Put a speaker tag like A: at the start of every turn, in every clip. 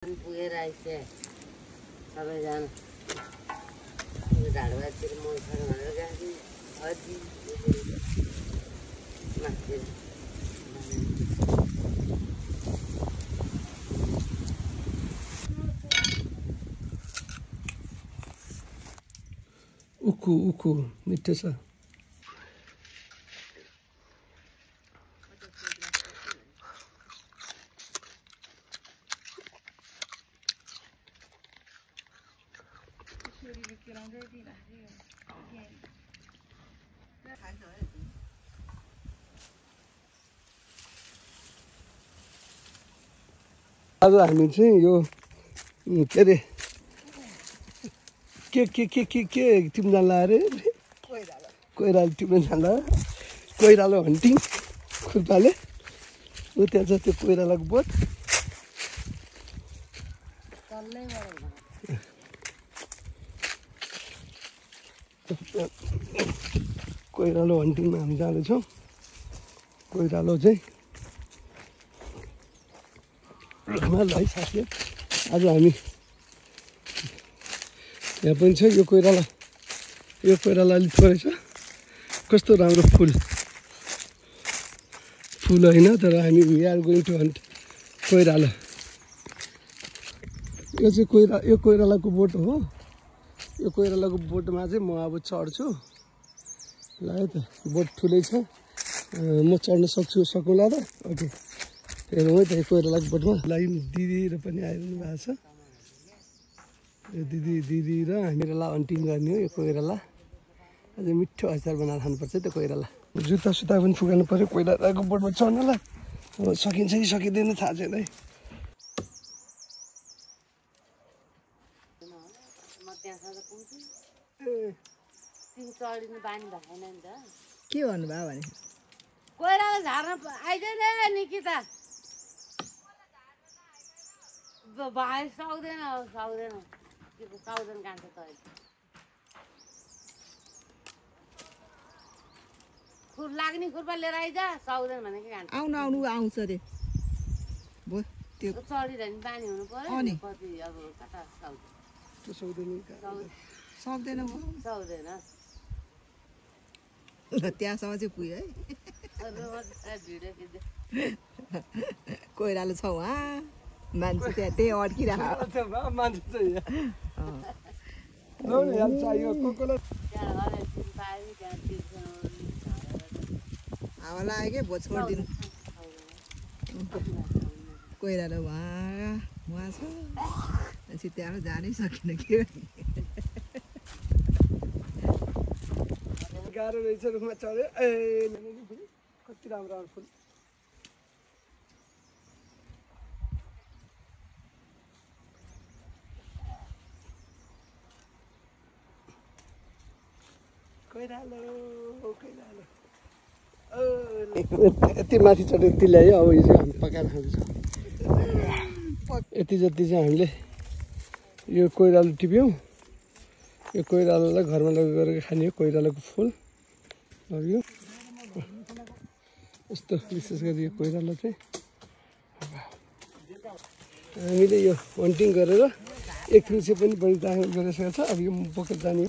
A: पुगेर आइसे सबैजना ढाडुवातिर मौसम भनेर गाडी अझै माथि
B: उखु मिठो छ। आज हामी चाहिँ यो के अरे के टिप्न लाएर कोइरालो टिप्न जाँदा कोइरालो हन्टिङ खुर्पाले ऊ त्यहाँ छ त्यो कोइरालोको बोट कोइरालो हन्टिङमा हामी जाँदैछौँ। कोइरालो चाहिँ रुखमा है साथी। आज हामी यहाँ पनि छ यो कोइराला अलिक थोरै छ। कस्तो राम्रो फुल होइन तर हामी we are going to hunt Koirala. यो चाहिँ कोइरालाको बोट हो। यो कोइरालाको बोटमा चाहिँ म अब चढ्छु ल है त। बोट ठुलै छ म चढ्न सकौँला त। ओके हेरौँ है त यो कोइरालाको बोटमा। लागि दिदी पनि आइरहनु भएको छ। यो दिदी र हामीलाई हन्टिङ गर्ने हो यो कोइराला। अझै मिठो अचार बनाएर खानुपर्छ त्यो कोइराला। जुत्ता सुत्ता पनि फुकाल्नु पऱ्यो कोइरालाको बोटमा चढ्नलाई। अब सकिन्छ कि सकिँदैन थाहा छैन है।
C: के भन्नुभयो भने
A: कोइराला झार्न आइदैन निकिता भाइ सक्दैन कान्छ त खुर लाग्ने खुर्पा लिएर आइज सक्दैन भने के कान्छ
C: आउनु आउँछ अरे भयो त्यो
A: चढिरहने बानी हुनु पर्यो कति अब कता
C: सक्दैन त्यहाँसम्म चाहिँ पुग्यो है। कोइरालो छ उहाँ मान्छे त्यहाँ त्यही अड्किरहेको हावा लाग्यो क्या भोज छोडिदिनु। कोइरालो उहाँ छ मान्छे त्यहाँ जानै सकिन के
B: गाह्रो रहेछ रुखमा चढ्यो। ए कति राम्रो फुल। यति माथि चढ्यो यति ल्यायो। अब यो चाहिँ हामी पकाएर खाँदैछौँ। यति जति चाहिँ हामीले यो कोइरालो टिप्यौँ। यो कोइरालोलाई घरमा लगेर खाने हो कोइरालोको फुल। अब यो यस्तो विशेष गरी यो कोइरालो चाहिँ हामीले यो हन्टिङ गरेर एक रुचे पनि बढी गरिसकेको छ। अब यो बोकेर जाने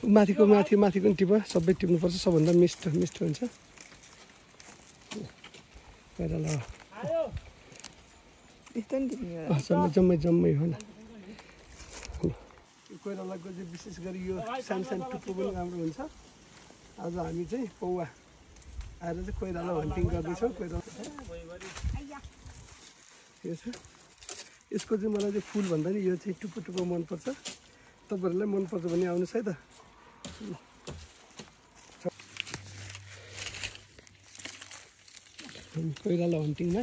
B: माथिको पनि टिप सबै टिप्नुपर्छ। सबभन्दा मिठो हुन्छ कोइरालो। जम्मै हो न। कोइरालाको चाहिँ विशेष गरी यो सानो टुप्पो पनि राम्रो हुन्छ। आज हामी चाहिँ पौवा आएर चाहिँ कोइराला हन्टिङ गर्दैछौँ। कोइराला यो छ। यसको चाहिँ मलाई चाहिँ फुल भन्दा नि यो चाहिँ टुप्पो मनपर्छ। तपाईँहरूलाई मनपर्छ भने आउनुहोस् है त। कोइराला हन्टिङमा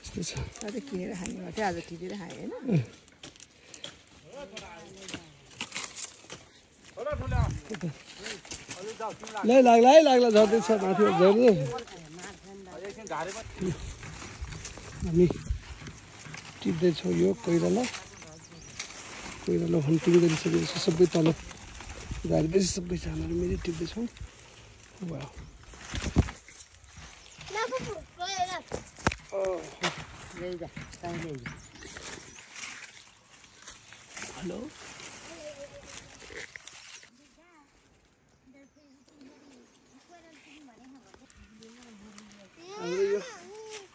B: यस्तो छ।
C: आज किनेर खाने भएको थियो आज टिपेर खाएँ होइन।
B: लाग्ला झर्दैछ माथि झर्नु। हामी टिप्दैछौँ यो कोइराला हन्टिङ गरिसकेपछि सबै तल झारेपछि सबै चामल मैले टिप्दैछौँ।
A: ल्याइजा ताई ल्याइजा
B: हेलो हाम्रो यो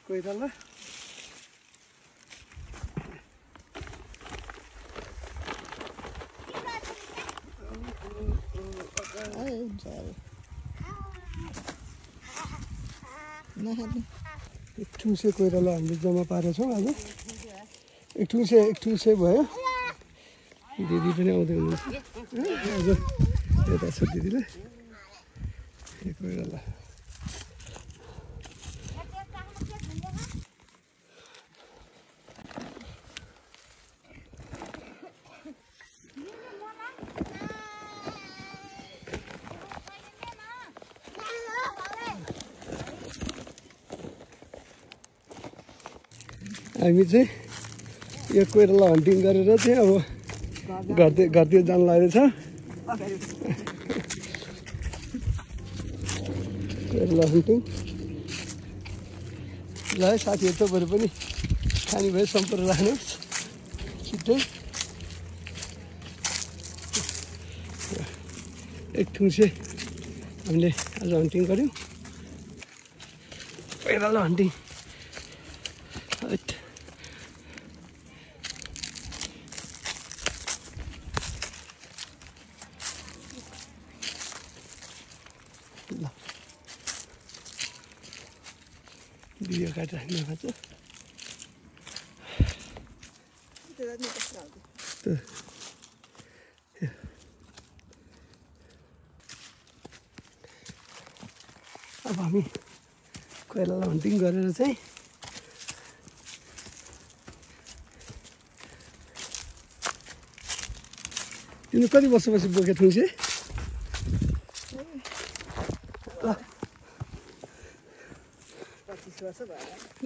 B: कोइराला एक ठुङ्से कोइराला हामीले जम्मा पारेका छौँ आज एक ठुङ्से भयो दिदी पनि आउँदै हुनुहुन्छ आज यता छ दिदीले यो कोइराला हामी चाहिँ यो कोइराला हन्टिङ गरेर चाहिँ अब घरतिर जानु लागेको छ कोइराला हन्टिङ ल है साथीहरू तपाईँहरू पनि खाने भए सम्पर्क राख्नुहोस् छिट्टै एक ठुङ्से हामीले आज हन्टिङ गऱ्यौँ कोइराला हन्टिङ ल भिडियो काटिराख्नु भएको छ अब हामी कोइराला हन्टिङ गरेर चाहिँ तिमी कति वर्षपछि बोके ठुङ्से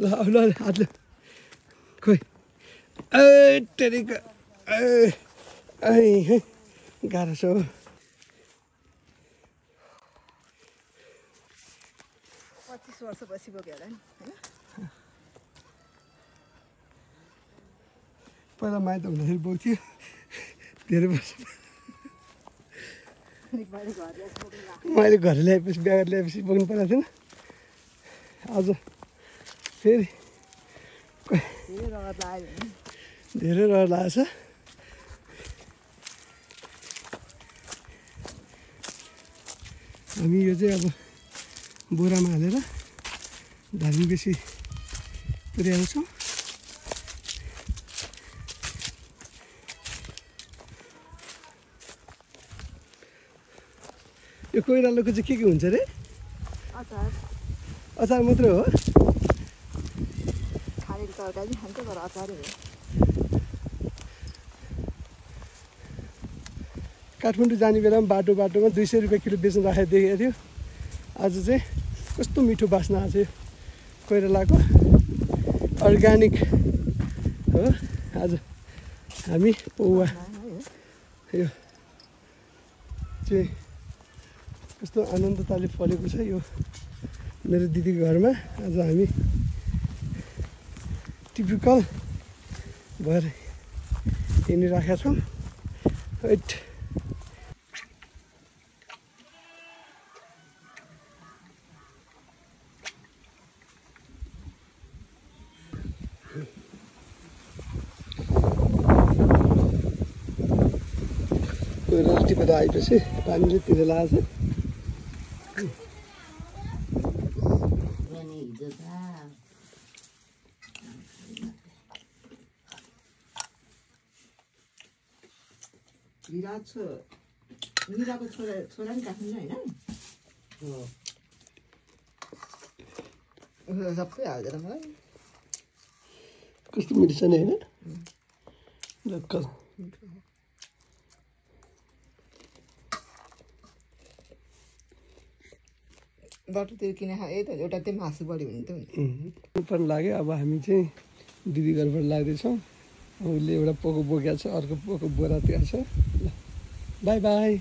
B: ल ल हातले खोइ टेरिका गाह्रो छ हो
C: 25 वर्षपछि बोक्यो होला नि होइन
B: पहिला माइत हुँदाखेरि बोक्थ्यो धेरै वर्ष मैले घर ल्याएपछि बिहा गरेर ल्याएपछि बोक्नु परेको थिएन आज फेरि धेरै रहर लागेको छ हामी यो चाहिँ अब बोरामा हालेर धामी बेसी पुर्याउँछौँ यो कोइरालोको चाहिँ के हुन्छ रे अचार मात्रै हो
C: खानेको तरकारी खान्छ तर अचारै हो
B: काठमाडौँ जाने बेलामा बाटोमा 200 रुपियाँ किलो बेच्न राखेको देखेको थियो आज चाहिँ कस्तो मिठो बास्ना आएको छ कोइरालाको अर्ग्यानिक हो आज हामी पौवा यो चाहिँ कस्तो आनन्दताले फलेको छ यो मेरो दिदीको घरमा आज हामी टिपिकल भएर हिँडिराखेका छौँ हैट कोइराला टिपेर आएपछि पानीले तिर लागेको
C: छ मिराको छोरा नि काट्नु होइन सबै हाल्दैन मलाई
B: कस्तो मिठो छ नि होइन लक्कल
C: बाटोतिर किन खाएँ त एउटा चाहिँ मासु बढी हुने त
B: पनि लाग्यो अब हामी चाहिँ दिदी घरबाट लाग्दैछौँ उसले एउटा पोको बोकेको छ अर्को पोको बोरा तिहार छ ल बाई बाई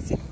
C: कोसिस